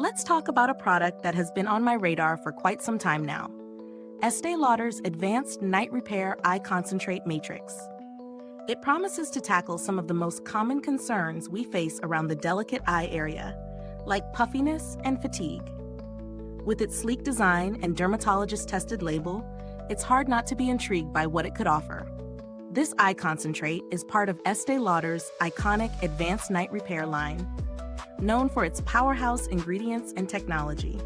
Let's talk about a product that has been on my radar for quite some time now. Estée Lauder's Advanced Night Repair Eye Concentrate Matrix. It promises to tackle some of the most common concerns we face around the delicate eye area, like puffiness and fatigue. With its sleek design and dermatologist-tested label, it's hard not to be intrigued by what it could offer. This eye concentrate is part of Estée Lauder's iconic Advanced Night Repair line, known for its powerhouse ingredients and technology.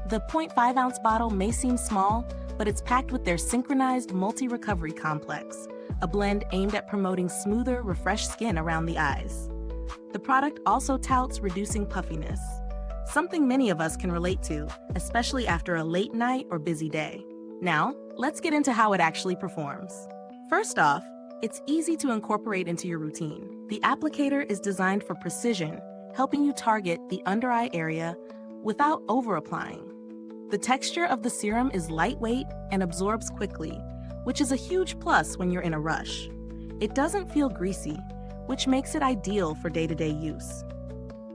The 0.5-ounce bottle may seem small, but it's packed with their Synchronized Multi-Recovery Complex, a blend aimed at promoting smoother, refreshed skin around the eyes. The product also touts reducing puffiness, something many of us can relate to, especially after a late night or busy day. Now, let's get into how it actually performs. First off, it's easy to incorporate into your routine. The applicator is designed for precision, helping you target the under-eye area without over-applying. The texture of the serum is lightweight and absorbs quickly, which is a huge plus when you're in a rush. It doesn't feel greasy, which makes it ideal for day-to-day use.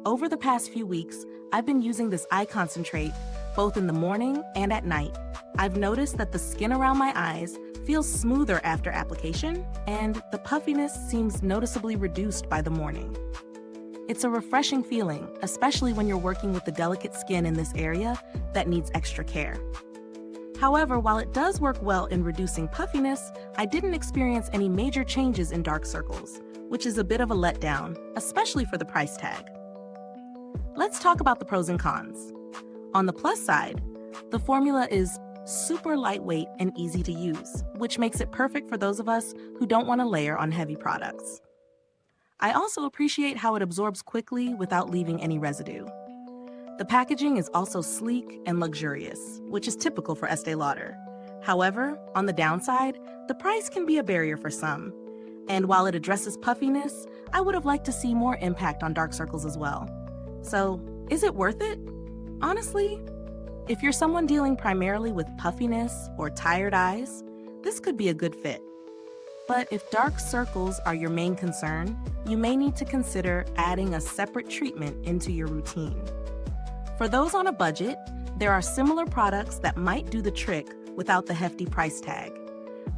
Over the past few weeks, I've been using this eye concentrate both in the morning and at night. I've noticed that the skin around my eyes feels smoother after application, and the puffiness seems noticeably reduced by the morning. It's a refreshing feeling, especially when you're working with the delicate skin in this area that needs extra care. However, while it does work well in reducing puffiness, I didn't experience any major changes in dark circles, which is a bit of a letdown, especially for the price tag. Let's talk about the pros and cons. On the plus side, the formula is super lightweight and easy to use, which makes it perfect for those of us who don't want to layer on heavy products. I also appreciate how it absorbs quickly without leaving any residue. The packaging is also sleek and luxurious, which is typical for Estée Lauder. However, on the downside, the price can be a barrier for some. And while it addresses puffiness, I would have liked to see more impact on dark circles as well. So, is it worth it? Honestly, if you're someone dealing primarily with puffiness or tired eyes, this could be a good fit. But if dark circles are your main concern, you may need to consider adding a separate treatment into your routine. For those on a budget, there are similar products that might do the trick without the hefty price tag.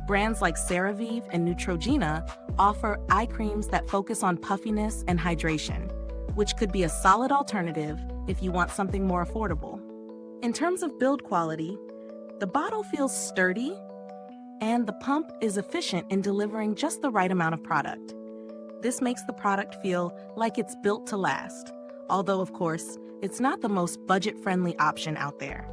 Brands like CeraVe and Neutrogena offer eye creams that focus on puffiness and hydration, which could be a solid alternative if you want something more affordable. In terms of build quality, the bottle feels sturdy, and the pump is efficient in delivering just the right amount of product. This makes the product feel like it's built to last, although of course, it's not the most budget-friendly option out there.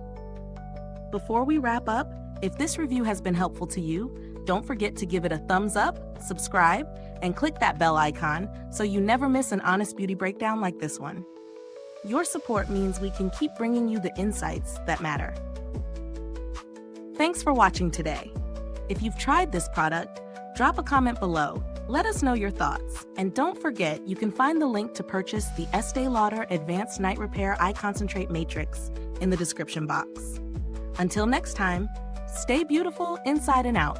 Before we wrap up, if this review has been helpful to you, don't forget to give it a thumbs up, subscribe, and click that bell icon so you never miss an honest beauty breakdown like this one. Your support means we can keep bringing you the insights that matter. Thanks for watching today. If you've tried this product, drop a comment below. Let us know your thoughts. And don't forget, you can find the link to purchase the Estée Lauder Advanced Night Repair Eye Concentrate Matrix in the description box. Until next time, stay beautiful inside and out.